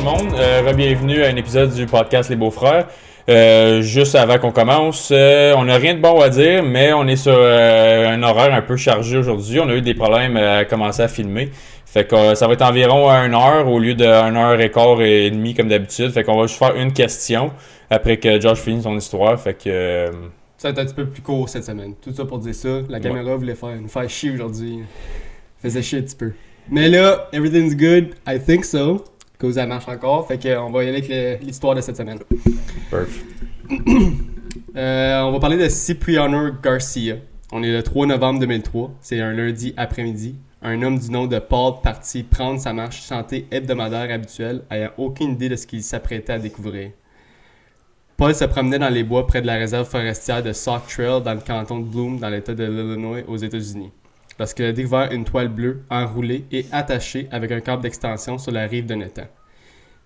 le monde. Bienvenue à un épisode du podcast Les Beaux-Frères. Juste avant qu'on commence, on n'a rien de bon à dire, mais on est sur un horaire un peu chargé aujourd'hui. On a eu des problèmes à commencer à filmer. Fait que ça va être environ 1 heure au lieu de 1 heure et quart et demie comme d'habitude. Fait qu'on va juste faire une question après que Josh finisse son histoire. Fait que... Ça va être un petit peu plus court cette semaine. Tout ça pour dire ça. La caméra voulait nous faire chier aujourd'hui. Faisait chier un petit peu. Mais là, everything's good. I think so. Que ça marche encore. Fait qu'on va y aller avec l'histoire de cette semaine. Perfect. On va parler de Cipriano Garcia. On est le 3 novembre 2003. C'est un lundi après-midi. Un homme du nom de Paul parti prendre sa marche santé hebdomadaire habituelle, ayant aucune idée de ce qu'il s'apprêtait à découvrir. Paul se promenait dans les bois près de la réserve forestière de Sauk Trail dans le canton de Bloom, dans l'État de l'Illinois, aux États-Unis, lorsqu'il a découvert une toile bleue enroulée et attachée avec un câble d'extension sur la rive d'un étang.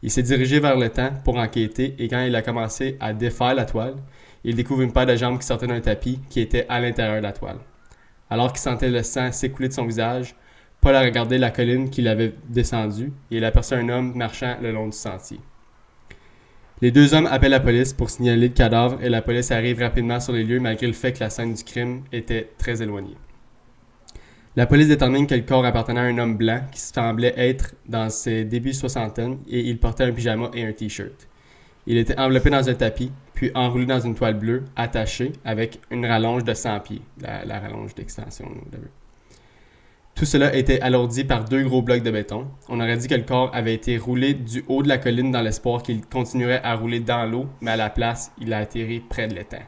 Il s'est dirigé vers l'étang pour enquêter et quand il a commencé à défaire la toile, il découvre une paire de jambes qui sortait d'un tapis qui était à l'intérieur de la toile. Alors qu'il sentait le sang s'écouler de son visage, Paul a regardé la colline qu'il avait descendue et il aperçut un homme marchant le long du sentier. Les deux hommes appellent la police pour signaler le cadavre et la police arrive rapidement sur les lieux malgré le fait que la scène du crime était très éloignée. La police détermine que le corps appartenait à un homme blanc qui semblait être dans ses débuts soixantaine et il portait un pyjama et un t-shirt. Il était enveloppé dans un tapis, puis enroulé dans une toile bleue, attachée avec une rallonge de 100 pieds, la rallonge d'extension. Tout cela était alourdi par 2 gros blocs de béton. On aurait dit que le corps avait été roulé du haut de la colline dans l'espoir qu'il continuerait à rouler dans l'eau, mais à la place, il a atterri près de l'étang.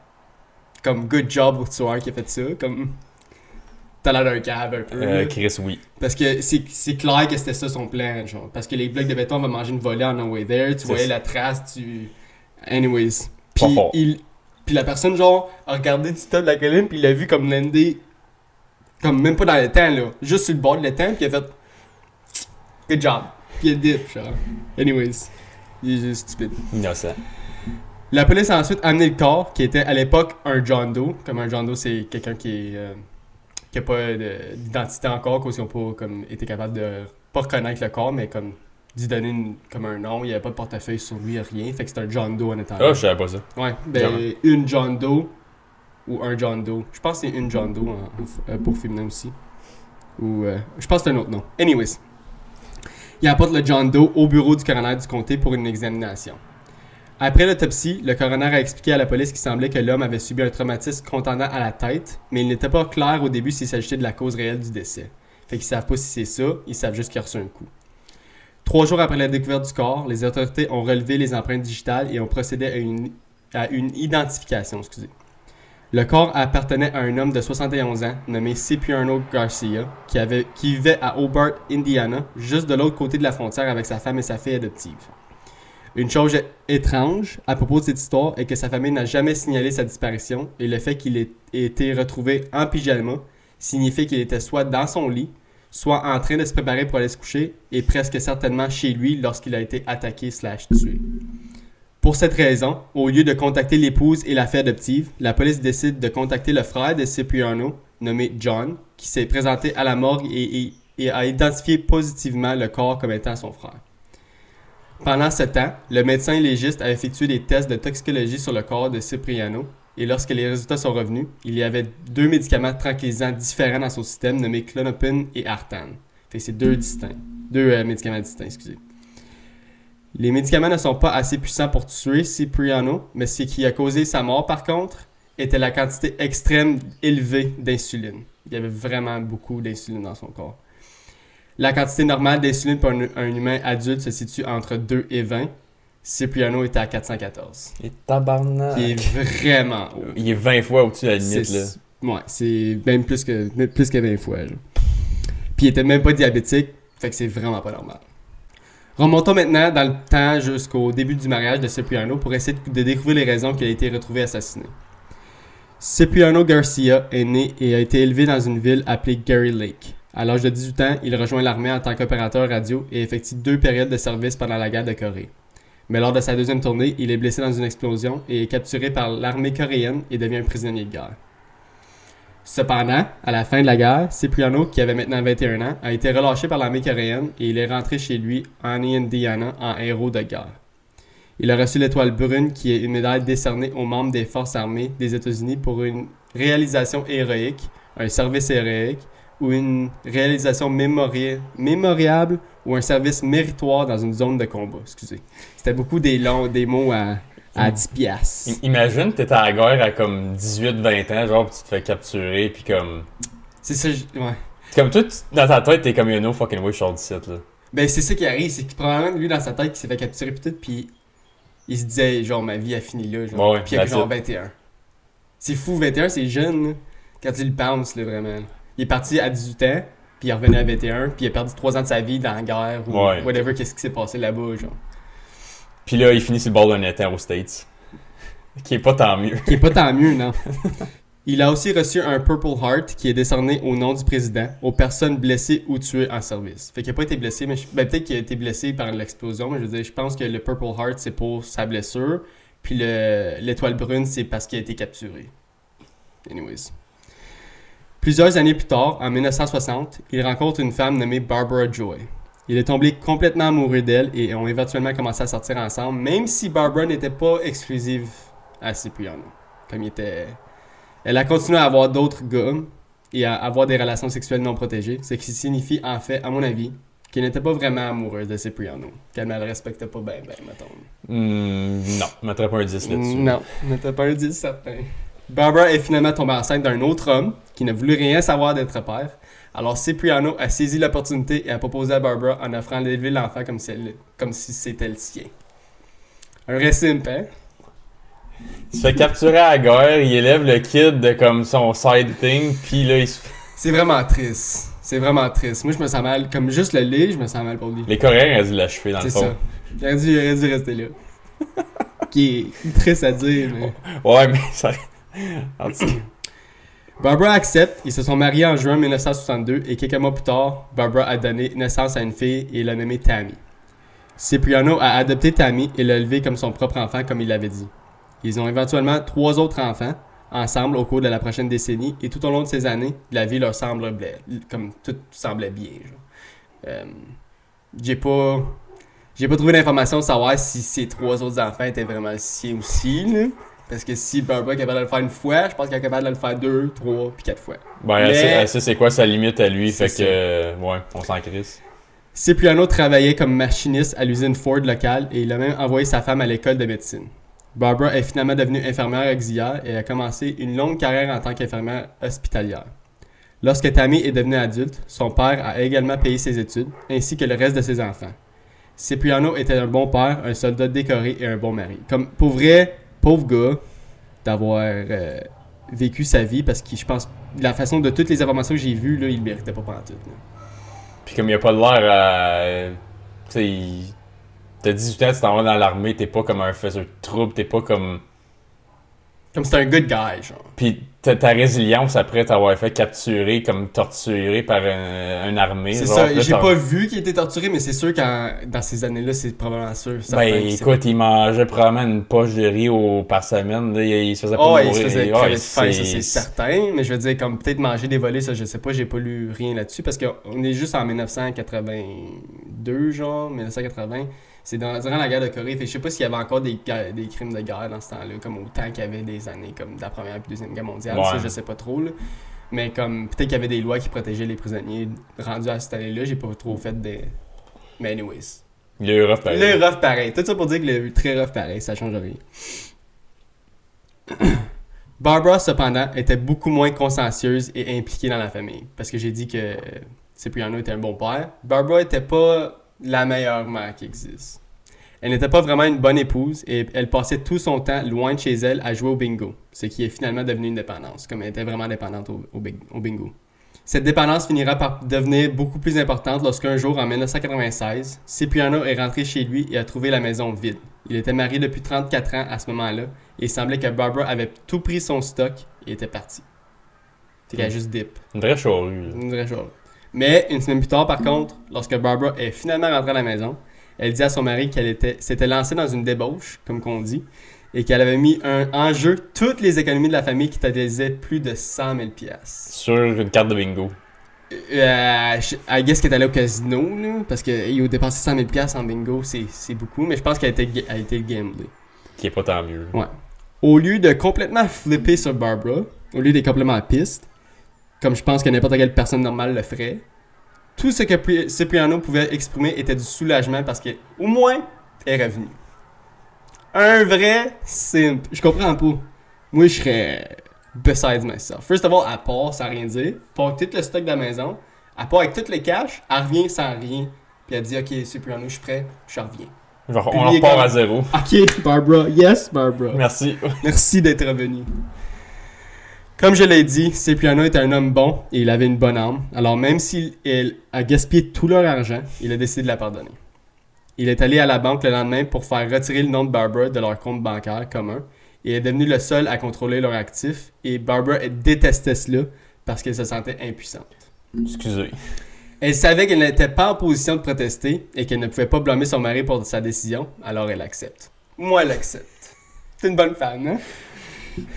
Comme good job au tueur qui a fait ça, comme... T'as l'air d'un cave un peu. Chris, oui. Parce que c'est clair que c'était ça son plan, genre. Parce que les blocs de béton vont manger une volée en no way there. Tu voyais la trace, Anyways. Puis la personne, genre, a regardé du top de la colline, puis il l'a vu comme lander... Comme même pas dans l'étang, là. Juste sur le bord de l'étang, puis il a fait... Good job. Puis il a dip, genre. Anyways. Il est juste stupide. Innocent. La police a ensuite amené le corps, qui était à l'époque un John Doe. Comme un John Doe, c'est quelqu'un qui a pas d'identité encore, qu'ils n'ont pas comme, été capable de pas reconnaître le corps, mais comme d'y donner comme un nom. Il n'y avait pas de portefeuille sur lui, rien. Fait que c'est un John Doe en étant là. Ah, je savais pas ça. Ouais, ben une John Doe ou un John Doe. Je pense que c'est une John Doe pour féminin aussi. Ou je pense que c'est un autre nom. Anyways. Il apporte le John Doe au bureau du coroner du comté pour une examination. Après l'autopsie, le coroner a expliqué à la police qu'il semblait que l'homme avait subi un traumatisme contendant à la tête, mais il n'était pas clair au début s'il s'agissait de la cause réelle du décès. Fait qu'ils savent pas si c'est ça, ils savent juste qu'il a reçu un coup. 3 jours après la découverte du corps, les autorités ont relevé les empreintes digitales et ont procédé à une identification. Le corps appartenait à un homme de 71 ans, nommé Cipriano Garcia, qui vivait à Hobart, Indiana, juste de l'autre côté de la frontière avec sa femme et sa fille adoptive. Une chose étrange à propos de cette histoire est que sa famille n'a jamais signalé sa disparition et le fait qu'il ait été retrouvé en pyjama signifie qu'il était soit dans son lit, soit en train de se préparer pour aller se coucher et presque certainement chez lui lorsqu'il a été attaqué/tué. Pour cette raison, au lieu de contacter l'épouse et la fille adoptive, la police décide de contacter le frère de Cipriano, nommé John, qui s'est présenté à la morgue et a identifié positivement le corps comme étant son frère. Pendant ce temps, le médecin légiste a effectué des tests de toxicologie sur le corps de Cipriano et lorsque les résultats sont revenus, il y avait 2 médicaments tranquillisants différents dans son système nommés Klonopin et Artan. Fait que c'est 2 médicaments distincts, excusez. Les médicaments ne sont pas assez puissants pour tuer Cipriano, mais ce qui a causé sa mort par contre était la quantité extrême élevée d'insuline. Il y avait vraiment beaucoup d'insuline dans son corps. La quantité normale d'insuline pour un humain adulte se situe entre 2 et 20. Cipriano était à 414. Et tabarnak. Qui est vraiment haut. Il est 20 fois au-dessus de la limite, là. Ouais, c'est même plus que 20 fois, là. Puis il était même pas diabétique, fait que c'est vraiment pas normal. Remontons maintenant dans le temps jusqu'au début du mariage de Cipriano pour essayer de découvrir les raisons qu'il a été retrouvé assassiné. Cipriano Garcia est né et a été élevé dans une ville appelée Gary Lake. À l'âge de 18 ans, il rejoint l'armée en tant qu'opérateur radio et effectue 2 périodes de service pendant la guerre de Corée. Mais lors de sa deuxième tournée, il est blessé dans une explosion et est capturé par l'armée coréenne et devient un prisonnier de guerre. Cependant, à la fin de la guerre, Cipriano, qui avait maintenant 21 ans, a été relâché par l'armée coréenne et il est rentré chez lui en Indiana en héros de guerre. Il a reçu l'étoile brune, qui est une médaille décernée aux membres des forces armées des États-Unis pour une réalisation héroïque, un service héroïque ou une réalisation mémoriable ou un service méritoire dans une zone de combat. Excusez. C'était beaucoup des mots à 10 piastres. Imagine, t'es à la guerre à comme 18-20 ans, genre, pis tu te fais capturer, pis comme... C'est ça, ouais. Comme toi, dans ta tête, t'es comme no fucking way, je sors du site, là. Ben, c'est ça qui arrive, c'est que probablement, lui, dans sa tête, il s'est fait capturer pis tout, pis il se disait, genre, ma vie a fini là, genre. Ouais, pis il a genre 21. C'est fou, 21, c'est jeune, là, quand tu le penses, là, vraiment. Il est parti à 18 ans, puis il est revenu à 21, puis il a perdu 3 ans de sa vie dans la guerre, ou whatever, qu'est-ce qui s'est passé là-bas, genre. Puis là, il finit sur le bord d'un étang aux States. Qui est pas tant mieux. Qui est pas tant mieux, non. Il a aussi reçu un Purple Heart qui est décerné au nom du président aux personnes blessées ou tuées en service. Fait qu'il a pas été blessé, mais peut-être qu'il a été blessé par l'explosion, mais je veux dire, je pense que le Purple Heart, c'est pour sa blessure, puis l'étoile brune, c'est parce qu'il a été capturé. Anyways. Plusieurs années plus tard, en 1960, il rencontre une femme nommée Barbara Joy. Il est tombé complètement amoureux d'elle et ont éventuellement commencé à sortir ensemble, même si Barbara n'était pas exclusive à Cipriano. Comme il était... Elle a continué à avoir d'autres gars et à avoir des relations sexuelles non protégées, ce qui signifie en fait, à mon avis, qu'elle n'était pas vraiment amoureuse de Cipriano, qu'elle ne le respectait pas bien, mettons. Non, je mettrais pas un 10 là-dessus. Non, je mettrais pas un 10 certain. Barbara est finalement tombée enceinte d'un autre homme qui ne voulait rien savoir d'être père. Alors Cipriano a saisi l'opportunité et a proposé à Barbara en offrant d'élever l'enfant comme si c'était le sien. Un récit hein? Il se fait capturer à la guerre, il élève le kid de comme son side thing, puis là il se... C'est vraiment triste. C'est vraiment triste. Moi je me sens mal, comme juste le lait, je me sens mal pour lui. Les Coréens auraient dû l'achever dans le fond. C'est ça. Il aurait dû rester là. Qui est triste à dire, mais... Ouais, mais ça... En tout cas... Barbara accepte, ils se sont mariés en juin 1962 et quelques mois plus tard, Barbara a donné naissance à une fille et l'a nommée Tammy. Cipriano a adopté Tammy et l'a élevée comme son propre enfant comme il l'avait dit. Ils ont éventuellement 3 autres enfants ensemble au cours de la prochaine décennie et tout au long de ces années, la vie leur semblait comme tout semblait bien. J'ai pas trouvé d'informations pour savoir si ces 3 autres enfants étaient vraiment siens aussi, là. Parce que si Barbara est capable de le faire une fois, je pense qu'elle est capable de le faire 2, 3, puis 4 fois. Ben, elle sait c'est quoi sa limite à lui, fait que, ouais, on s'en crisse. Cipriano travaillait comme machiniste à l'usine Ford locale et il a même envoyé sa femme à l'école de médecine. Barbara est finalement devenue infirmière auxiliaire et a commencé une longue carrière en tant qu'infirmière hospitalière. Lorsque Tammy est devenue adulte, son père a également payé ses études, ainsi que le reste de ses enfants. Cipriano était un bon père, un soldat décoré et un bon mari. Comme, pour vrai... Pauvre gars d'avoir vécu sa vie parce que je pense la façon de toutes les informations que j'ai vues là, il méritait pas pantoute. Puis comme il a pas de l'air tu sais, t'as 18 ans, tu t'en vas dans l'armée, t'es pas comme un faiseur de trouble, t'es pas comme... Comme c'est un good guy, genre. Puis ta résilience après t'avoir fait capturer, comme torturer par une armée. C'est genre, ça, là, j'ai pas vu qu'il était torturé, mais c'est sûr que dans ces années-là, c'est probablement sûr. Ben écoute, il mangeait probablement une poche de riz par semaine, là, il se faisait pas mourir. Il se faisait crever de faim, ça c'est certain, mais je veux dire, comme peut-être manger des volets, ça je sais pas, j'ai pas lu rien là-dessus, parce qu'on est juste en 1982, genre, 1980. C'est durant la guerre de Corée. Fait, je sais pas s'il y avait encore des crimes de guerre dans ce temps-là, comme autant qu'il y avait des années comme de la Première et Deuxième Guerre mondiale. Ouais. Ça, je sais pas trop. Là. Mais comme peut-être qu'il y avait des lois qui protégeaient les prisonniers rendus à cette année-là. J'ai pas trop fait des... Mais anyways. Il est rough pareil. Il est rough pareil. Tout ça pour dire qu'il est très rough pareil. Ça change rien. Barbara, cependant, était beaucoup moins consciencieuse et impliquée dans la famille. Parce que j'ai dit que Cipriano était un bon père. Barbara était pas la meilleure mère qui existe. Elle n'était pas vraiment une bonne épouse et elle passait tout son temps loin de chez elle à jouer au bingo, ce qui est finalement devenu une dépendance, comme elle était vraiment dépendante au bingo. Cette dépendance finira par devenir beaucoup plus importante lorsqu'un jour, en 1996, Cipriano est rentré chez lui et a trouvé la maison vide. Il était marié depuis 34 ans à ce moment-là et il semblait que Barbara avait tout pris son stock et était partie. C'est qu'elle a juste dip. Une vraie charrue. Une vraie charrue. Mais une semaine plus tard, par contre, lorsque Barbara est finalement rentrée à la maison, elle dit à son mari qu'elle s'était lancée dans une débauche, comme qu'on dit, et qu'elle avait mis en jeu toutes les économies de la famille qui totalisaient plus de 100 000 piastres. Sur une carte de bingo. I guess qu'elle est allée au casino, là, parce qu'il a dépensé 100 000 piastres en bingo, c'est beaucoup, mais je pense qu'elle a été gamblée. Qui est pas tant mieux. Ouais. Au lieu de complètement flipper sur Barbara, au lieu d'être complètement à piste, comme je pense que n'importe quelle personne normale le ferait, tout ce que Cipriano pouvait exprimer était du soulagement parce que au moins, elle est revenue. Un vrai simp. Je comprends pas. Moi, je serais besides myself. First of all, elle part sans rien dire, part tout le stock de la maison, elle part avec tout le cash, elle revient sans rien, puis elle dit « Ok, Cipriano, je suis prêt, je reviens. » Genre, on en repart à zéro. Ok, Barbara. Yes, Barbara. Merci. Merci d'être revenu. Comme je l'ai dit, Cipriano était un homme bon et il avait une bonne âme. Alors même s'il a gaspillé tout leur argent, il a décidé de la pardonner. Il est allé à la banque le lendemain pour faire retirer le nom de Barbara de leur compte bancaire commun et est devenu le seul à contrôler leurs actifs. Et Barbara détestait cela parce qu'elle se sentait impuissante. Excusez. Elle savait qu'elle n'était pas en position de protester et qu'elle ne pouvait pas blâmer son mari pour sa décision, alors elle accepte. Moi, elle accepte. C'est une bonne femme, hein?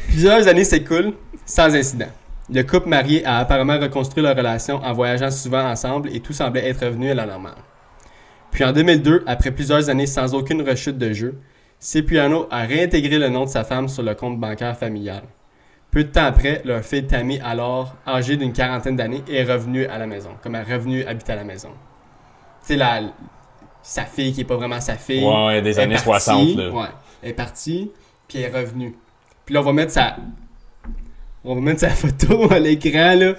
Plusieurs années s'écoulent sans incident. Le couple marié a apparemment reconstruit leur relation en voyageant souvent ensemble et tout semblait être revenu à la normale. Puis en 2002, après plusieurs années sans aucune rechute de jeu, Cipriano a réintégré le nom de sa femme sur le compte bancaire familial. Peu de temps après, leur fille Tammy, alors âgée d'une quarantaine d'années, est revenue à la maison, comme elle est revenue habiter à la maison. Tu sais, sa fille qui est pas vraiment sa fille. Ouais, des années 60, là. Ouais, elle est partie, puis elle est revenue. Puis là, on va mettre sa photo à l'écran, là.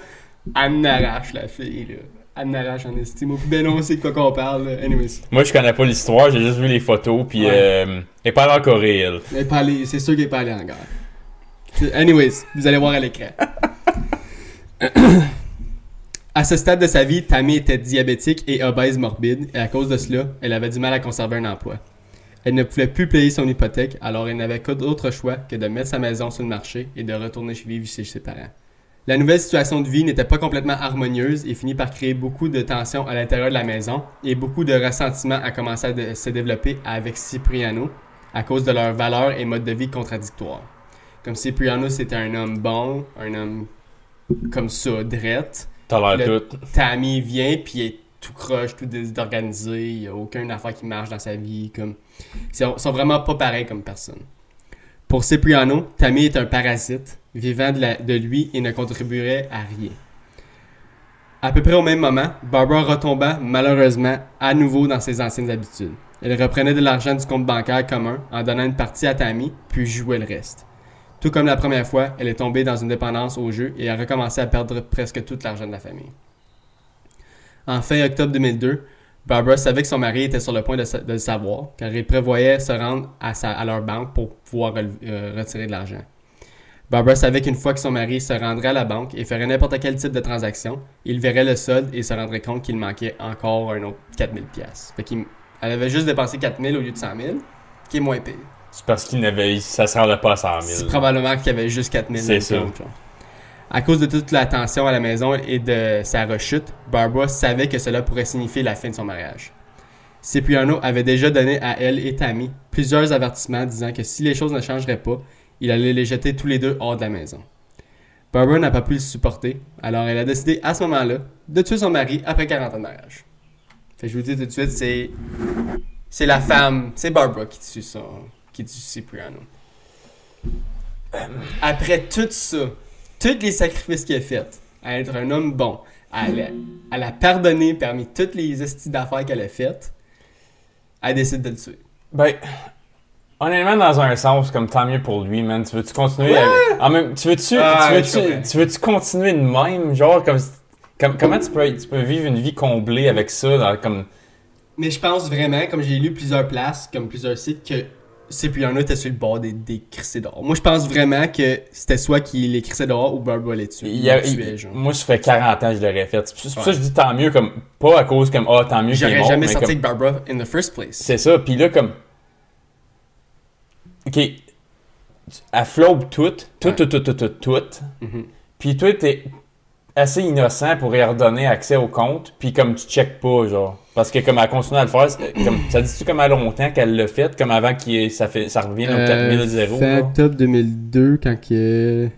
Elle m'arrache, la fille, là. Elle m'arrache en estime. Ben non, c'est de quoi qu'on parle, là. Anyways. Moi, je connais pas l'histoire, j'ai juste vu les photos, puis elle est pas allée en Corée, elle. C'est sûr qu'elle est pas allée en guerre. Anyways, vous allez voir à l'écran. À ce stade de sa vie, Tammy était diabétique et obèse morbide, et à cause de cela, elle avait du mal à conserver un emploi. Elle ne pouvait plus payer son hypothèque, alors elle n'avait qu'autre d'autre choix que de mettre sa maison sur le marché et de retourner vivre chez ses parents. La nouvelle situation de vie n'était pas complètement harmonieuse et finit par créer beaucoup de tensions à l'intérieur de la maison, et beaucoup de ressentiment a commencé à se développer avec Cipriano à cause de leurs valeurs et modes de vie contradictoires. Comme Cipriano, c'était un homme bon, un homme comme ça, drette. T'as l'air tout. Tammy vient, puis il est tout croche, tout désorganisé, il n'y a aucune affaire qui marche dans sa vie. Ils sont vraiment pas pareils comme personne. Pour Cipriano, Tammy est un parasite, vivant de lui et ne contribuerait à rien. À peu près au même moment, Barbara retomba malheureusement à nouveau dans ses anciennes habitudes. Elle reprenait de l'argent du compte bancaire commun en donnant une partie à Tammy, puis jouait le reste. Tout comme la première fois, elle est tombée dans une dépendance au jeu et a recommencé à perdre presque tout l'argent de la famille. En fin octobre 2002, Barbara savait que son mari était sur le point de le savoir, car il prévoyait se rendre à leur banque pour pouvoir retirer de l'argent. Barbara savait qu'une fois que son mari se rendrait à la banque et ferait n'importe quel type de transaction, il verrait le solde et se rendrait compte qu'il manquait encore un autre 4000$. Fait qu'elle avait juste dépensé 4000$ au lieu de 100$, qui est moins pire. C'est parce ça se rendait pas à 100 000. C'est probablement qu'il y avait juste 4000$. C'est ça. À cause de toute la tension à la maison et de sa rechute, Barbara savait que cela pourrait signifier la fin de son mariage. Cipriano avait déjà donné à elle et Tammy plusieurs avertissements disant que si les choses ne changeraient pas, il allait les jeter tous les deux hors de la maison. Barbara n'a pas pu le supporter, alors elle a décidé à ce moment-là de tuer son mari après 40 ans de mariage. Fait que je vous dis tout de suite, c'est la femme, c'est Barbara qui tue Cipriano. Après tout ça, tous les sacrifices qu'il a fait, à être un homme bon, à la pardonner parmi toutes les estis d'affaires qu'elle a faites, elle décide de le tuer. Ben, honnêtement, dans un sens, comme tant mieux pour lui, man. Tu veux-tu continuer tu veux-tu continuer de même? Genre, comment tu peux vivre une vie comblée avec ça, comme... Mais je pense vraiment, comme j'ai lu plusieurs places, comme plusieurs sites, que Cipriano était sur le bord des crissés dehors. Moi, je pense vraiment que c'était soit qu'il les crissait dehors ou Barbara les tuait. Moi, ça fait 40 ans que je l'aurais fait. C'est pour ça que je dis tant mieux, comme pas à cause comme tant mieux qu'il est mort. J'aurais jamais sorti avec Barbara in the first place. C'est ça, puis là, comme... OK, elle flobe tout. Mm-hmm. Puis toi, assez innocent pour y redonner accès au compte, puis comme tu checkes pas, genre. Parce que comme elle continue à le faire, comme, ça dit-tu comme à longtemps qu'elle l'a fait, comme avant que ça revienne au 4000. Fin octobre 2002, quand que...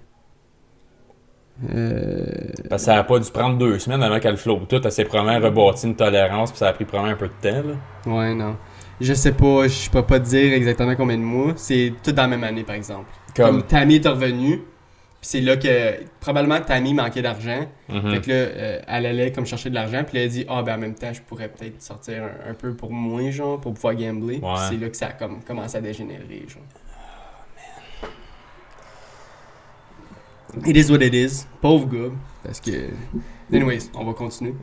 Parce que ça a pas dû prendre 2 semaines avant qu'elle flotte tout. Elle s'est probablement rebâti une tolérance, puis ça a pris probablement un peu de temps, là. Ouais, non. Je sais pas, je peux pas te dire exactement combien de mois. C'est tout dans la même année, par exemple. Comme Tammy est revenue, puis c'est là que probablement Tammy manquait d'argent. Fait que là, elle allait comme chercher de l'argent, puis elle a dit « Ah, ben en même temps, je pourrais peut-être sortir un peu pour moi, genre, pour pouvoir gambler. Ouais. Puis c'est là que ça a comme commencé à dégénérer, genre. It is what it is. Pauvre gars. Parce que... Anyways, on va continuer.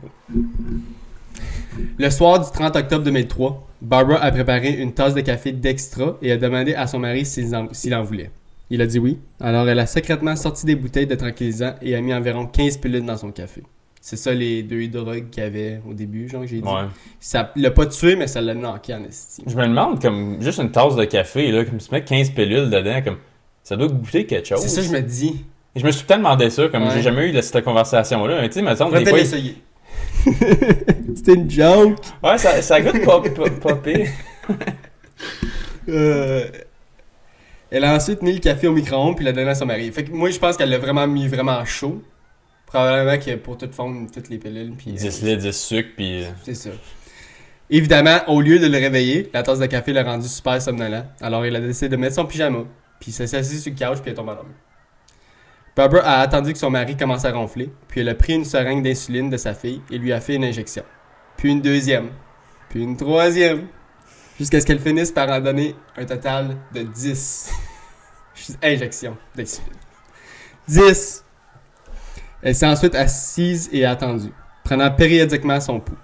Le soir du 30 octobre 2003, Barbara a préparé une tasse de café d'extra et a demandé à son mari s'il en voulait. Il a dit oui. Alors elle a secrètement sorti des bouteilles de tranquillisant et a mis environ 15 pilules dans son café. C'est ça les 2 drogues qu'il y avait au début, genre que j'ai dit. Ouais. Ça l'a pas tué, mais ça l'a knocké en estime. Je me demande, comme, juste une tasse de café, là, comme tu mets 15 pilules dedans, comme, ça doit goûter quelque chose. C'est ça que je me dis. Je me suis tout le temps demandé ça, comme, j'ai jamais eu cette conversation-là. Mais tu sais, me semble des fois... l'essayer. C'était une joke. Ouais, ça goûte pas pire. Elle a ensuite mis le café au micro-ondes puis l'a donné à son mari. Fait que moi, je pense qu'elle l'a vraiment mis vraiment chaud. Probablement que pour toute forme, toutes les pilules. Puis 10 litres, 10 sucres, puis... C'est ça. Évidemment, au lieu de le réveiller, la tasse de café l'a rendu super somnolent. Alors, il a décidé de mettre son pyjama. Puis il s'est assis sur le couch puis il est tombé à l'homme. Barbara a attendu que son mari commence à ronfler, puis elle a pris une seringue d'insuline de sa fille et lui a fait une injection. Puis une deuxième. Puis une troisième. Jusqu'à ce qu'elle finisse par en donner un total de 10 injections d'insuline. 10! Elle s'est ensuite assise et attendue, prenant périodiquement son pouls.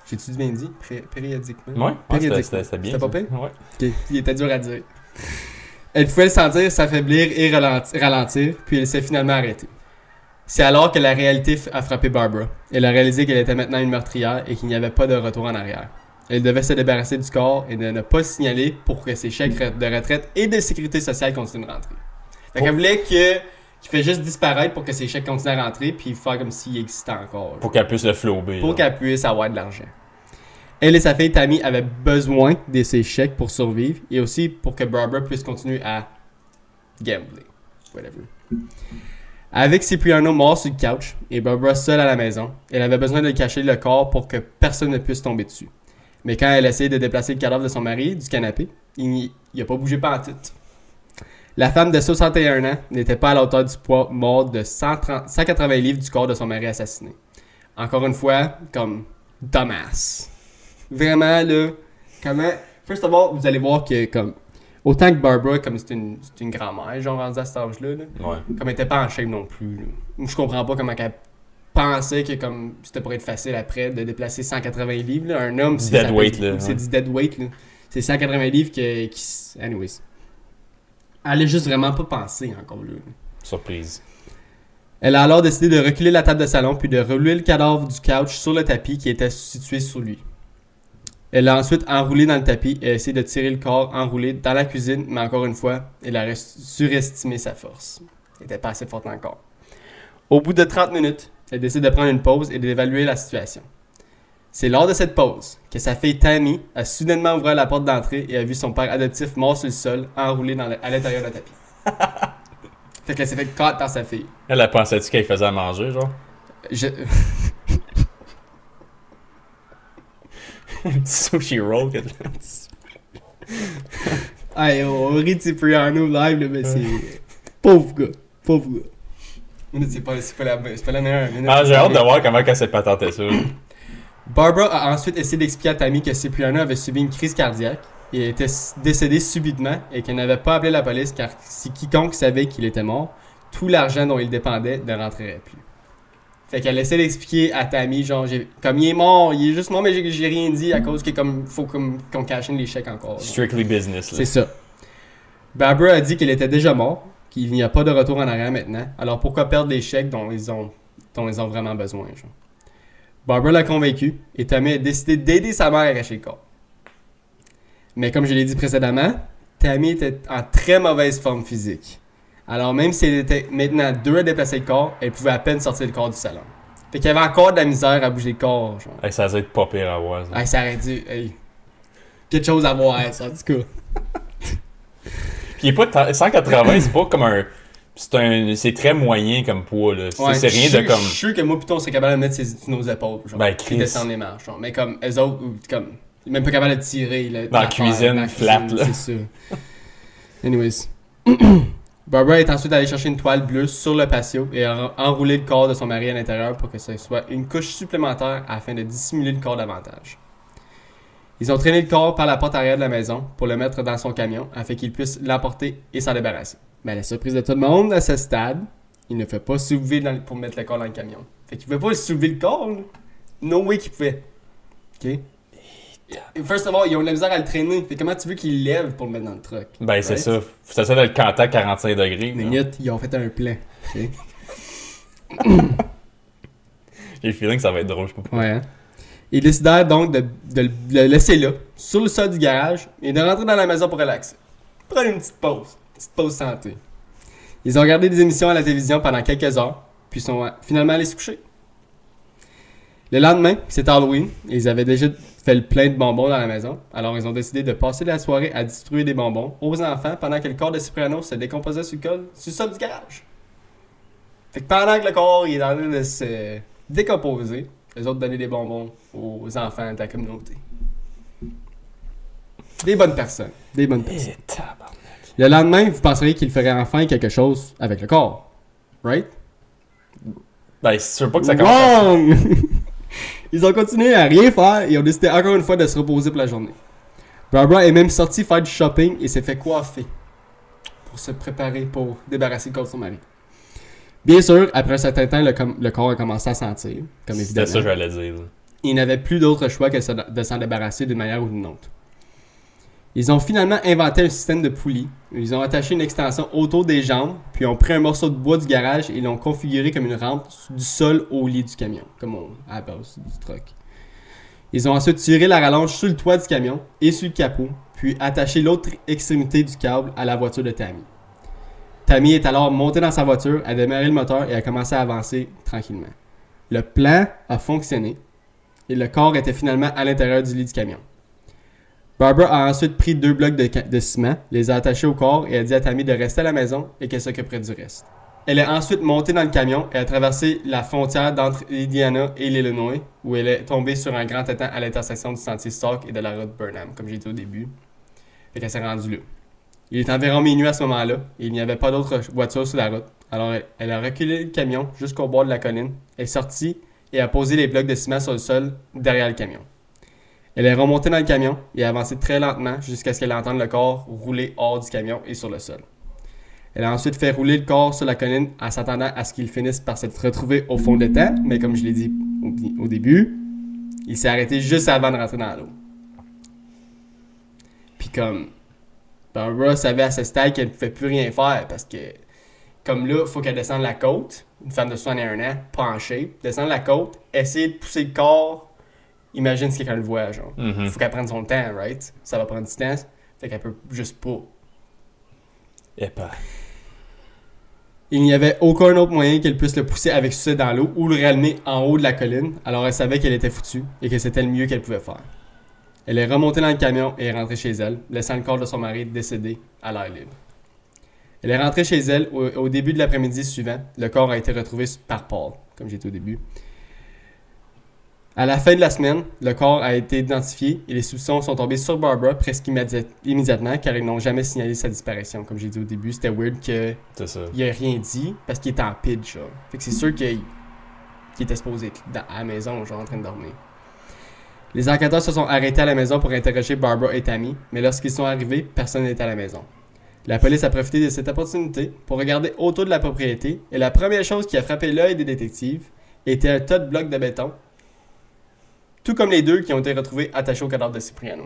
J'ai-tu bien dit? Périodiquement? Ouais, périodiquement. C'était bien. C'était pas pire? Ouais. Ok, il était dur à dire. Elle pouvait le sentir s'affaiblir et ralentir, puis elle s'est finalement arrêtée. C'est alors que la réalité a frappé Barbara. Elle a réalisé qu'elle était maintenant une meurtrière et qu'il n'y avait pas de retour en arrière. Elle devait se débarrasser du corps et de ne pas signaler pour que ses chèques de retraite et de sécurité sociale continuent de rentrer. Fait qu'elle voulait qu'il fait juste disparaître pour que ses chèques continuent à rentrer puis faire comme s'il existait encore. Pour qu'elle puisse le flober. Pour qu'elle puisse avoir de l'argent. Elle et sa fille Tammy avaient besoin de ces chèques pour survivre et aussi pour que Barbara puisse continuer à gambler. Whatever. Avec Cipriano mort sur le couch et Barbara seule à la maison, elle avait besoin de cacher le corps pour que personne ne puisse tomber dessus. Mais quand elle essayait de déplacer le cadavre de son mari du canapé, il n'a pas bougé pantoute. La femme de 61 ans n'était pas à la hauteur du poids mort de 180 livres du corps de son mari assassiné. Encore une fois, comme dumbass. Vraiment, là, comment... First of all, vous allez voir que, comme... Autant que Barbara, comme c'est une grand-mère, genre, rendue à cet âge-là, là, Ouais. comme elle était pas en shape non plus, là. Je comprends pas comment elle pensait que, comme, c'était pour être facile après de déplacer 180 livres, là. Un homme, C'est dead weight, là. C'est du dead weight, là. C'est 180 livres qui... Anyways. Elle a juste vraiment pas pensé, encore là. Surprise. Elle a alors décidé de reculer la table de salon puis de rouler le cadavre du couch sur le tapis qui était situé sous lui. Elle l'a ensuite enroulé dans le tapis et a essayé de tirer le corps enroulé dans la cuisine, mais encore une fois, elle a surestimé sa force. Elle n'était pas assez forte encore. Au bout de 30 minutes, elle décide de prendre une pause et d'évaluer la situation. C'est lors de cette pause que sa fille Tammy a soudainement ouvert la porte d'entrée et a vu son père adoptif mort sur le sol, enroulé à l'intérieur du tapis. Fait qu'elle s'est fait cut dans sa fille. Elle a pensé-tu qu'elle faisait à manger, genre? Un petit sushi roll que Hey, on rit de Cipriano live, là, mais c'est... Pauvre gars. Mais c'est pas la meilleure. Ah, j'ai hâte de voir comment elle s'est patenté ça. Barbara a ensuite essayé d'expliquer à Tammy que Cipriano avait subi une crise cardiaque et était décédé subitement et qu'elle n'avait pas appelé la police car si quiconque savait qu'il était mort, tout l'argent dont il dépendait ne rentrerait plus. Fait qu'elle essaie d'expliquer à Tammy, genre, comme il est juste mort, mais j'ai rien dit à cause que faut qu'on cache les chèques encore. Strictly business, là. C'est ça. Barbara a dit qu'il était déjà mort, qu'il n'y a pas de retour en arrière maintenant, alors pourquoi perdre les chèques dont ils ont vraiment besoin, genre. Barbara l'a convaincu et Tammy a décidé d'aider sa mère à cacher le corps. Mais comme je l'ai dit précédemment, Tammy était en très mauvaise forme physique. Alors même si elle était maintenant 2 à déplacer le corps, elle pouvait à peine sortir le corps du salon. Fait qu'il y avait encore de la misère à bouger le corps, genre. Hey, ça va être pas pire à voir, ça. Hey, ça aurait dû... Hey. Quelque chose à voir, ça, en tout cas. Puis il est pas 180, c'est pas comme un... C'est très moyen comme poids, là. Ouais, C'est rien de comme... Je suis sûr que moi, plutôt, on serait capable de mettre sur nos épaules, genre. Ben, Puis Chris. descendre les marches, genre. Mais comme, eux autres, ou comme... Même pas capable de tirer, là. Dans la cuisine, flat, là. C'est ça. Anyways. Barbara est ensuite allée chercher une toile bleue sur le patio et a enroulé le corps de son mari à l'intérieur pour que ce soit une couche supplémentaire afin de dissimuler le corps davantage. Ils ont traîné le corps par la porte arrière de la maison pour le mettre dans son camion afin qu'il puisse l'emporter et s'en débarrasser. Mais à la surprise de tout le monde, à ce stade, il ne fait pas soulever pour mettre le corps dans le camion. Fait qu'il ne pouvait pas soulever le corps, là. No way qu'il pouvait. Ok? First of all, ils ont de la misère à le traîner. Fait comment tu veux qu'ils le lèvent pour le mettre dans le truck? Ben, c'est ça. Ça essaie de le canter à 45 degrés. Minute, ils ont fait un plan. Okay? J'ai le feeling que ça va être drôle, je sais pas. Ouais, hein? Ils décidèrent donc de le laisser là, sur le sol du garage, et de rentrer dans la maison pour relaxer. Prendre une petite pause santé. Ils ont regardé des émissions à la télévision pendant quelques heures, puis sont finalement allés se coucher. Le lendemain, c'est Halloween, et ils avaient déjà fait le plein de bonbons dans la maison, alors ils ont décidé de passer la soirée à distribuer des bonbons aux enfants pendant que le corps de Cipriano se décomposait sur le sol du garage. Fait que pendant que le corps il est en train de se décomposer, les autres donnaient des bonbons aux enfants de la communauté. Des bonnes personnes. Des bonnes personnes. Le lendemain, vous penseriez qu'il ferait enfin quelque chose avec le corps. Right? Ben, c'est sûr pas que ça commence. Ils ont continué à rien faire et ont décidé encore une fois de se reposer pour la journée. Barbara est même sortie faire du shopping et s'est fait coiffer pour se préparer pour débarrasser le corps de son mari. Bien sûr, après un certain temps, le corps a commencé à sentir, comme évidemment. C'est ça que j'allais dire. Il n'avait plus d'autre choix que de s'en débarrasser d'une manière ou d'une autre. Ils ont finalement inventé un système de poulie. Ils ont attaché une extension autour des jambes, puis ont pris un morceau de bois du garage et l'ont configuré comme une rampe du sol au lit du camion, comme à la base du truck. Ils ont ensuite tiré la rallonge sur le toit du camion et sur le capot, puis attaché l'autre extrémité du câble à la voiture de Tammy. Tammy est alors montée dans sa voiture, a démarré le moteur et a commencé à avancer tranquillement. Le plan a fonctionné et le corps était finalement à l'intérieur du lit du camion. Barbara a ensuite pris 2 blocs de ciment, les a attachés au corps et a dit à Tammy de rester à la maison et qu'elle s'occuperait du reste. Elle est ensuite montée dans le camion et a traversé la frontière d'entre l'Indiana et l'Illinois, où elle est tombée sur un grand étang à l'intersection du sentier Stark et de la route Burnham, comme j'ai dit au début. Et qu'elle s'est rendue là. Il est environ minuit à ce moment-là et il n'y avait pas d'autres voitures sur la route. Alors elle a reculé le camion jusqu'au bord de la colline, est sortie et a posé les blocs de ciment sur le sol derrière le camion. Elle est remontée dans le camion et a avancé très lentement jusqu'à ce qu'elle entende le corps rouler hors du camion et sur le sol. Elle a ensuite fait rouler le corps sur la colline en s'attendant à ce qu'il finisse par se retrouver au fond de l'étang, mais comme je l'ai dit au début, il s'est arrêté juste avant de rentrer dans l'eau. Puis comme Barbara savait à ce stade qu'elle ne pouvait plus rien faire parce que comme là, il faut qu'elle descende la côte, une femme de 61 ans, penchée, descendre la côte, essayer de pousser le corps. Imagine si quelqu'un le voit, genre. Mm-hmm. Faut qu'elle prenne son temps, right? Ça va prendre du temps. Fait qu'elle peut juste pas. Et pas. Il n'y avait aucun autre moyen qu'elle puisse le pousser avec succès dans l'eau ou le ramener en haut de la colline. Alors elle savait qu'elle était foutue et que c'était le mieux qu'elle pouvait faire. Elle est remontée dans le camion et est rentrée chez elle, laissant le corps de son mari décédé à l'air libre. Elle est rentrée chez elle au début de l'après-midi suivant. Le corps a été retrouvé par Paul, comme j'ai dit au début. À la fin de la semaine, le corps a été identifié et les soupçons sont tombés sur Barbara presque immédiatement car ils n'ont jamais signalé sa disparition. Comme j'ai dit au début, c'était weird qu'il ait rien dit parce qu'il était en pitch. Genre. Fait que c'est sûr qu'il était supposé être à la maison, genre en train de dormir. Les enquêteurs se sont arrêtés à la maison pour interroger Barbara et Tammy, mais lorsqu'ils sont arrivés, personne n'était à la maison. La police a profité de cette opportunité pour regarder autour de la propriété et la première chose qui a frappé l'œil des détectives était un tas de blocs de béton, tout comme les 2 qui ont été retrouvés attachés au cadavre de Cipriano.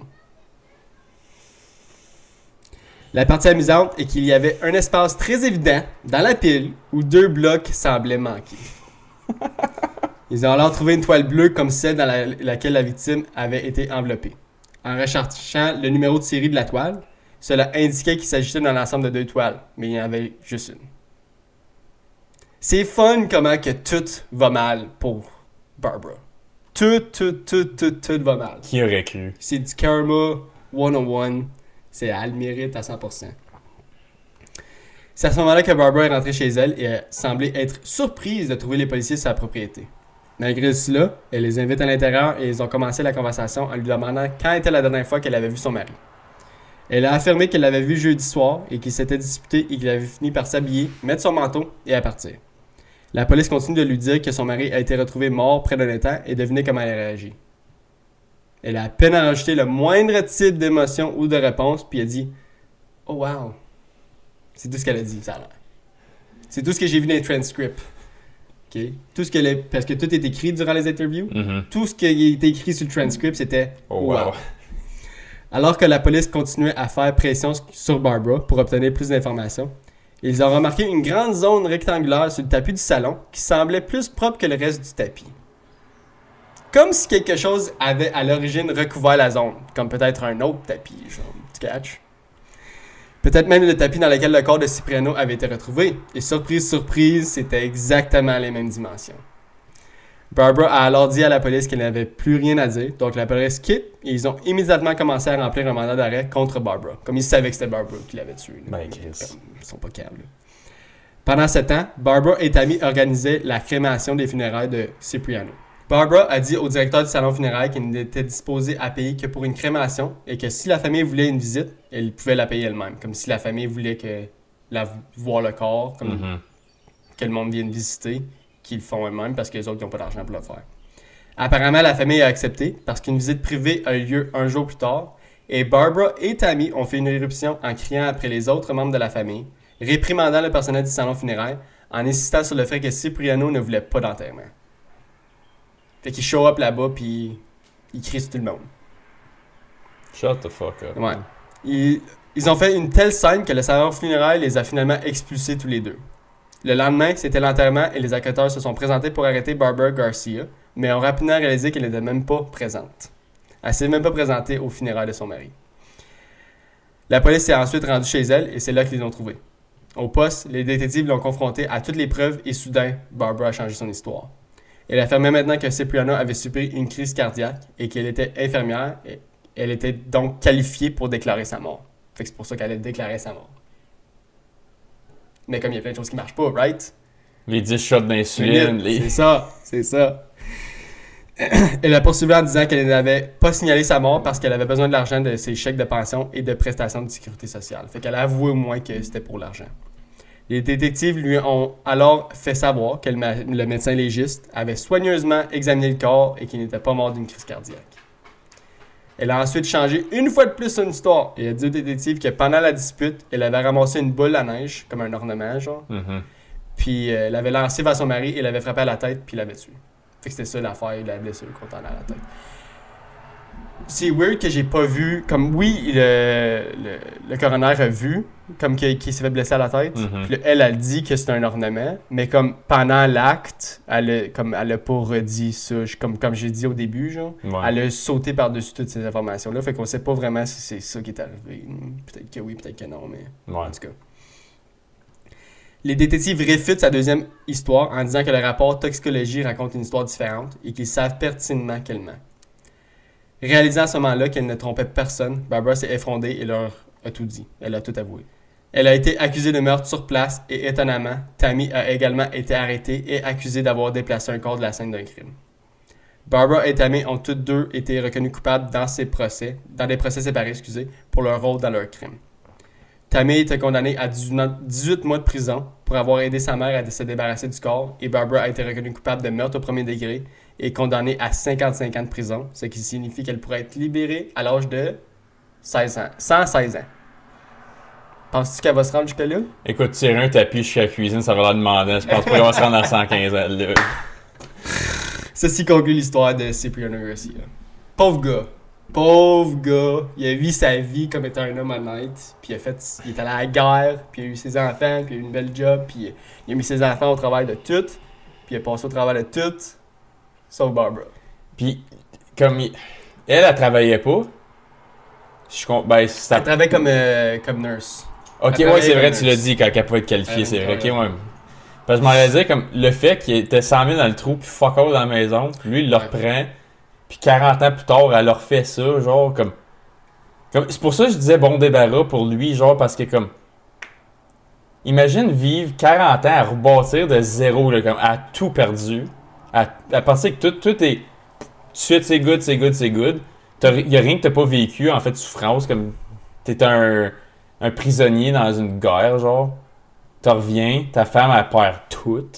La partie amusante est qu'il y avait un espace très évident dans la pile où 2 blocs semblaient manquer. Ils ont alors trouvé une toile bleue comme celle dans laquelle la victime avait été enveloppée. En recherchant le numéro de série de la toile, cela indiquait qu'il s'agissait d'un ensemble de 2 toiles, mais il y en avait juste une. C'est fun comment que tout va mal pour Barbara. Tout va mal. Qui aurait cru? C'est du karma 101. Elle le mérite à 100%. C'est à ce moment-là que Barbara est rentrée chez elle et a semblé être surprise de trouver les policiers sur sa propriété. Malgré cela, elle les invite à l'intérieur et ils ont commencé la conversation en lui demandant quand était la dernière fois qu'elle avait vu son mari. Elle a affirmé qu'elle l'avait vu jeudi soir et qu'ils s'étaient disputés et qu'il avait fini par s'habiller, mettre son manteau et à partir. La police continue de lui dire que son mari a été retrouvé mort près d'un étang et devinez comment elle a réagi. Elle a à peine à rajouter le moindre type d'émotion ou de réponse, puis elle dit « Oh wow! » C'est tout ce qu'elle a dit, ça a l'air. C'est tout ce que j'ai vu dans les transcripts. Okay? Tout ce que parce que tout est écrit durant les interviews. Mm-hmm. Tout ce qui a été écrit sur le transcript, c'était « Oh wow! wow! » Alors que la police continuait à faire pression sur Barbara pour obtenir plus d'informations, ils ont remarqué une grande zone rectangulaire sur le tapis du salon qui semblait plus propre que le reste du tapis. Comme si quelque chose avait à l'origine recouvert la zone, comme peut-être un autre tapis, genre, tu catch? Peut-être même le tapis dans lequel le corps de Cipriano avait été retrouvé. Et surprise, c'était exactement les mêmes dimensions. Barbara a alors dit à la police qu'elle n'avait plus rien à dire, donc la police quitte et ils ont immédiatement commencé à remplir un mandat d'arrêt contre Barbara, comme ils savaient que c'était Barbara qui l'avait tué. Ben, Chris. Ils sont pas câbles. Pendant ce temps, Barbara et Tammy organisaient la crémation des funérailles de Cipriano. Barbara a dit au directeur du salon funéraire qu'elle n'était disposée à payer que pour une crémation et que si la famille voulait une visite, elle pouvait la payer elle-même. Comme si la famille voulait voir le corps, comme que le monde vienne visiter, qu'ils le font eux-mêmes parce que les autres n'ont pas d'argent pour le faire. Apparemment, la famille a accepté parce qu'une visite privée a eu lieu un jour plus tard et Barbara et Tammy ont fait une éruption en criant après les autres membres de la famille, réprimandant le personnel du salon funéraire en insistant sur le fait que Cipriano ne voulait pas d'enterrement. Fait qu'ils show up là-bas puis ils crient sur tout le monde. Shut the fuck up. Ouais. Ils ont fait une telle scène que le salon funéraire les a finalement expulsés tous les deux. Le lendemain, c'était l'enterrement et les enquêteurs se sont présentés pour arrêter Barbara Garcia, mais ont rapidement réalisé qu'elle n'était même pas présente. Elle s'est même pas présentée au funérailles de son mari. La police s'est ensuite rendue chez elle et c'est là qu'ils l'ont trouvée. Au poste, les détectives l'ont confrontée à toutes les preuves et soudain, Barbara a changé son histoire. Elle affirmait maintenant que Cipriano avait subi une crise cardiaque et qu'elle était infirmière et elle était donc qualifiée pour déclarer sa mort. Fait que c'est pour ça qu'elle a déclaré sa mort. Mais comme il y a plein de choses qui marchent pas, right? Les 10 shots d'insuline. C'est ça. Elle a poursuivi en disant qu'elle n'avait pas signalé sa mort parce qu'elle avait besoin de l'argent de ses chèques de pension et de prestations de sécurité sociale. Fait qu'elle a avoué au moins que c'était pour l'argent. Les détectives lui ont alors fait savoir que le médecin légiste avait soigneusement examiné le corps et qu'il n'était pas mort d'une crise cardiaque. Elle a ensuite changé une fois de plus son histoire et a dit aux détectives que pendant la dispute, elle avait ramassé une boule à neige, comme un ornement, genre. Mm-hmm. Puis elle l'avait lancée vers son mari et l'avait frappé à la tête, puis l'avait tué. Fait que c'était ça l'affaire de la blessure qu'on t'en a à la tête. C'est weird que j'ai pas vu, comme oui, le coroner a vu, comme qu'il s'est fait blesser à la tête. Mm-hmm. Puis elle a dit que c'était un ornement, mais comme pendant l'acte, elle a pas redit ça, comme j'ai dit au début, genre. Ouais. Elle a sauté par-dessus toutes ces informations-là, fait qu'on sait pas vraiment si c'est ça qui est arrivé. Peut-être que oui, peut-être que non, mais Ouais. en tout cas. Les détectives réfutent sa deuxième histoire en disant que le rapport toxicologie raconte une histoire différente et qu'ils savent pertinemment qu'elle ment. Réalisant à ce moment-là qu'elle ne trompait personne, Barbara s'est effondrée et leur a tout dit. Elle a tout avoué. Elle a été accusée de meurtre sur place et étonnamment, Tammy a également été arrêtée et accusée d'avoir déplacé un corps de la scène d'un crime. Barbara et Tammy ont toutes deux été reconnues coupables dans des procès séparés, pour leur rôle dans leur crime. Tammy était condamnée à 18 mois de prison pour avoir aidé sa mère à se débarrasser du corps et Barbara a été reconnue coupable de meurtre au premier degré et condamnée à 55 ans de prison, ce qui signifie qu'elle pourrait être libérée à l'âge de 16 ans. 116 ans. Penses-tu qu'elle va se rendre jusque-là? Écoute, tirer un tapis chez la cuisine, ça va l'air demandant. Je pense pas qu'elle va se rendre à 115 ans, là. Ceci conclut l'histoire de Cipriano Garcia. Pauvre gars, il a vu sa vie comme étant un homme honnête, puis il est allé à la guerre, puis il a eu ses enfants, puis il a eu une belle job, puis il a mis ses enfants au travail de tout, puis il a passé au travail de tout, sauf Barbara. Puis, comme elle travaillait pas. Ben, ça... Elle travaillait comme nurse. Ok, ouais, c'est vrai, tu l'as dit quand elle pouvait être qualifiée, c'est vrai. Ok, ouais. Parce que je m'en allais dire, comme, le fait qu'il était 100 000 dans le trou, puis fuck all dans la maison, lui, il le reprend, puis 40 ans plus tard, elle leur fait ça, genre, comme c'est pour ça que je disais bon débarras pour lui, genre, parce que, comme, imagine vivre 40 ans à rebâtir de zéro, là, comme, à tout perdu, à penser que tout est, tout de suite, c'est good, c'est good, c'est good. Il y a rien que t'as pas vécu, en fait, de souffrance, comme, t'es un prisonnier dans une guerre, genre. Tu reviens, ta femme, elle perd tout.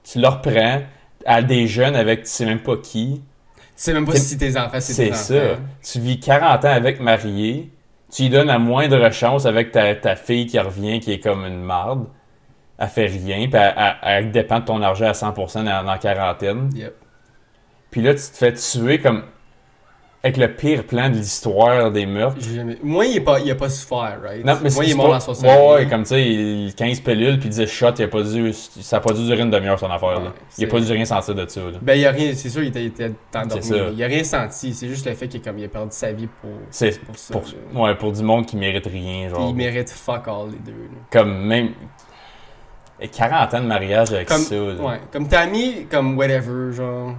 Tu la reprends à des jeunes avec tu sais même pas qui. Tu sais même pas si tes enfants, c'est tes enfants. C'est ça. Tu vis 40 ans avec marié. Tu lui donnes la moindre chance avec ta fille qui revient, qui est comme une marde. Elle fait rien, puis elle dépend de ton argent à 100% dans la quarantaine. Yep. Puis là, tu te fais tuer comme avec le pire plan de l'histoire des meurtres. Moi, il a pas souffert, right? Non, mais moi, il est pas... mort en 60. Ouais, comme tu sais, 15 pilules puis 10 shots, ça a pas dû durer une demi-heure son affaire. Ouais, là. Il a pas dû rien sentir de ça. Là. Ben, il a rien, c'est sûr, il était endormi. C'est ça. Il a rien senti, c'est juste le fait qu'il a perdu sa vie pour ça. Pour du monde qui mérite rien. Genre. Puis il mérite fuck all, les deux. Là. Comme même. Et 40 ans de mariage avec comme, ça. Là. Ouais, comme Tammy, comme whatever, genre.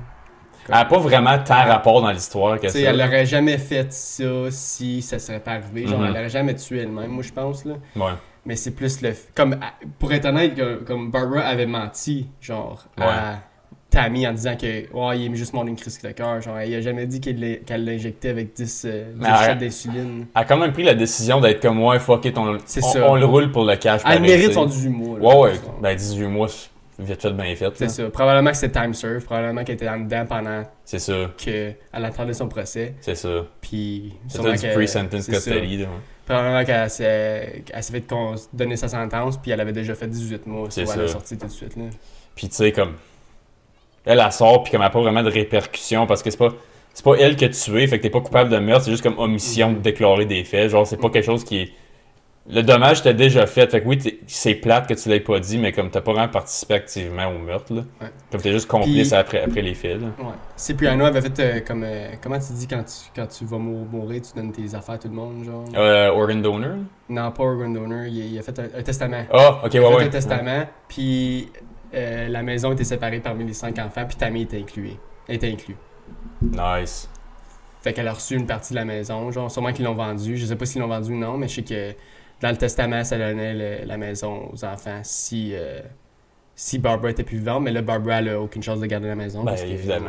Elle n'a pas vraiment tant rapport dans l'histoire que ça. Elle n'aurait jamais fait ça si ça serait pas arrivé. Genre, elle n'aurait jamais tué elle-même, moi, je pense. Là. Ouais. Mais c'est plus le... Comme, pour être honnête, comme Barbara avait menti, genre, à Tammy en disant que il est juste mort d'une crise de cœur. Genre, il a jamais dit qu'elle l'injectait avec 10 shots d'insuline. Elle a quand même pris la décision d'être comme moi, fuck it, on le roule pour le cash. Elle mérite son 18 mois. Là, ouais. Ben, 18 mois, vite fait, bien fait. C'est ça. Probablement que c'était time serve. Probablement qu'elle était en dedans pendant. C'est ça. Qu'elle attendait son procès. C'est ça. Puis. C'était du pre-sentence custody. Probablement qu'elle s'est fait donner sa sentence, puis elle avait déjà fait 18 mois. C'est ça. Elle est sortie tout de suite. Là. Puis tu sais, comme. Elle sort, puis comme elle n'a pas vraiment de répercussions, parce que c'est pas elle qui a tué, fait que t'es pas coupable de meurtre, c'est juste comme omission de déclarer des faits. Genre, c'est pas quelque chose qui est. Le dommage était déjà fait. Fait que oui, c'est plate que tu l'aies pas dit, mais comme t'as pas vraiment participé activement au meurtre, là. Ouais. Comme t'es juste complice puis, après les faits, là. Ouais. Cipriano avait fait comme. Comment tu dis quand tu vas mourir, tu donnes tes affaires à tout le monde, genre organ donor? Non, pas organ donor. Il a fait un testament. Ah, ok, il a fait un testament, puis la maison était séparée parmi les 5 enfants, puis Tammy était inclus. Nice. Fait qu'elle a reçu une partie de la maison, genre, sûrement qu'ils l'ont vendue. Je sais pas s'ils l'ont vendue ou non, mais je sais que. Dans le testament, ça donnait la maison aux enfants si Barbara était plus vivante, mais là, Barbara n'a aucune chance de garder la maison. Ben, évidemment.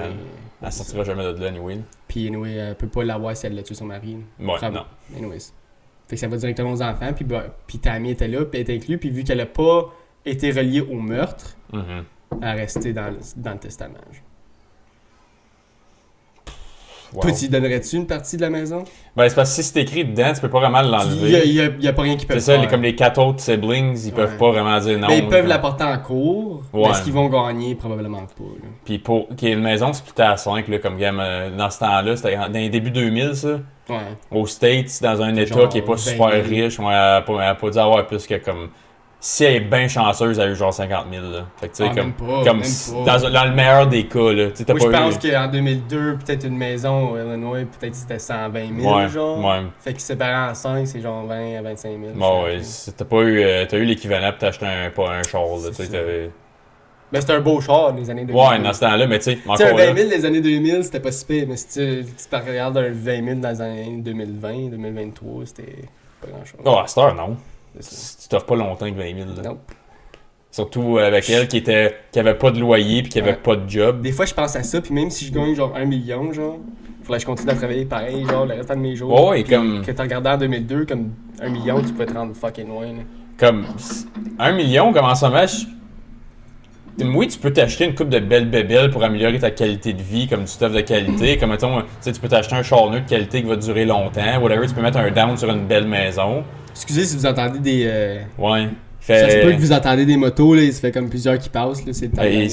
Elle sortira jamais de là, anyway. Puis, anyway, elle peut pas l'avoir si elle l'a tué son mari. Ouais, non. Anyways. Fait que ça va directement aux enfants, puis Tammy était là, puis elle était inclue, puis vu qu'elle a pas été reliée au meurtre, elle a resté dans le testament. Wow. Toi, tu donnerais-tu une partie de la maison? Ben, c'est parce que si c'est écrit dedans, tu peux pas vraiment l'enlever. Il y a pas rien qui peut le faire. C'est ça, comme les 4 autres siblings, ils peuvent pas vraiment dire non. Mais ils peuvent l'apporter en cours, mais est-ce qu'ils vont gagner? Probablement pas. Là. Puis qu'il y ait une maison splittée à 5, là, comme dans ce temps-là, c'était dans les débuts 2000, ça. Ouais. Aux States, dans un état qui est pas super riche, elle a pas dû avoir plus que comme... Si elle est bien chanceuse, elle a eu genre 50 000. Là. Fait que tu sais, comme dans le meilleur des cas. Là. Moi, je pense qu'en 2002, peut-être une maison au Illinois, peut-être c'était 120 000. Genre. Ouais. Fait que séparé en 5, c'est genre 20 à 25 000. Bon, ouais. T'as eu l'équivalent pour t'acheter un char. Là, ben, c'était un beau char les années 2000. Ouais, dans ce temps-là, mais tu sais, encore un 20 000 les années 2000, c'était pas si pire. Mais si tu regardes un 20 000 dans les années 2020, 2023, c'était pas grand-chose. Oh, à cette heure, non. Tu t'offres pas longtemps avec 20 000. Là. Non. Surtout avec elle qui avait pas de loyer puis qui avait pas de job. Des fois, je pense à ça, puis même si je gagne genre 1 million, genre, faudrait que je continue à travailler pareil, genre, le restant de mes jours. Oh, et comme. Que t'as regardé en 2002, comme 1 million, tu peux te rendre fucking loin. Là. Comme 1 million, comme en ce moment, oui, tu peux t'acheter une coupe de belles bébelles pour améliorer ta qualité de vie, comme du stuff de qualité. Comme mettons, tu peux t'acheter un char neuf de qualité qui va durer longtemps, whatever. Tu peux mettre un down sur une belle maison. Excusez si vous entendez des. Ouais. Ça se peut que vous entendez des motos, là, ça fait comme plusieurs qui passent. Là, c'est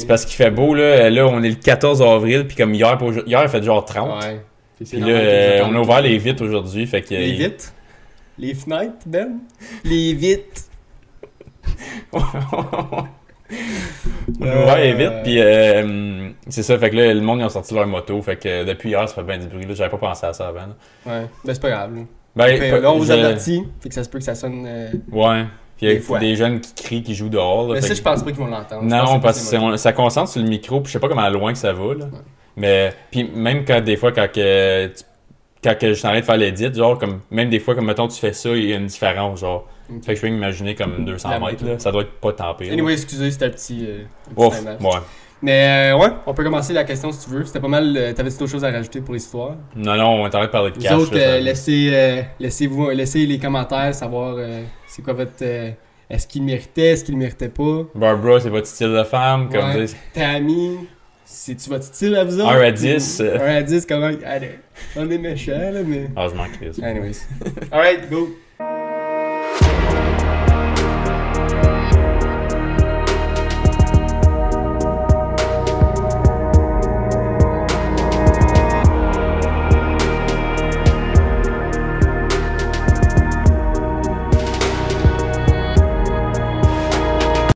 parce qu'il fait beau, là. Là, on est le 14 avril, puis comme hier, il fait genre 30. Ouais. Puis là, on a ouvert les vitres aujourd'hui. Fait que, les vitres? Les fenêtres, Ben? Les vitres? On a ouvert les vitres, puis c'est ça. Fait que là, le monde, ils ont sorti leur moto. Fait que depuis hier, ça fait bien du bruit. Là, j'avais pas pensé à ça avant. Là. Ouais, ben c'est pas grave. Là. Ben, là, on vous avertit, fait que ça se peut que ça sonne. Ouais. Puis il y Des a fois. des jeunes qui crient, qui jouent dehors. Là, Mais fait ça, que- je pense pas qu'ils vont l'entendre. Je pense Non, que parce c'est que ça concentre sur le micro, puis je sais pas comment loin que ça va, là. Ouais. Mais, puis même quand des fois, quand que je suis en train de faire l'édit, genre, comme, même des fois, comme, mettons, tu fais ça, il y a une différence, genre. Ok. Fait que je peux m'imaginer comme 200 La mètres, moto. là. Ça doit être pas tant pire. Anyway, excusez, c'était un petit Ouf, timelapse. ouais. Mais ouais, on peut commencer la question si tu veux. C'était pas mal. T'avais-tu d'autres choses à rajouter pour l'histoire? Non, on est en train de parler de Vous cash. autres, là, ça- laissez les commentaires savoir c'est quoi votre. Est-ce qu'il le méritait, est-ce qu'il le méritait pas? Barbara, c'est votre style de femme, comme Ouais. dire. Tammy, c'est-tu votre style à vous autres? 1 à 10. 1 à 10, comment. Allez, on est méchants là, mais. Ah, je m'en crise. Anyways. Alright, go!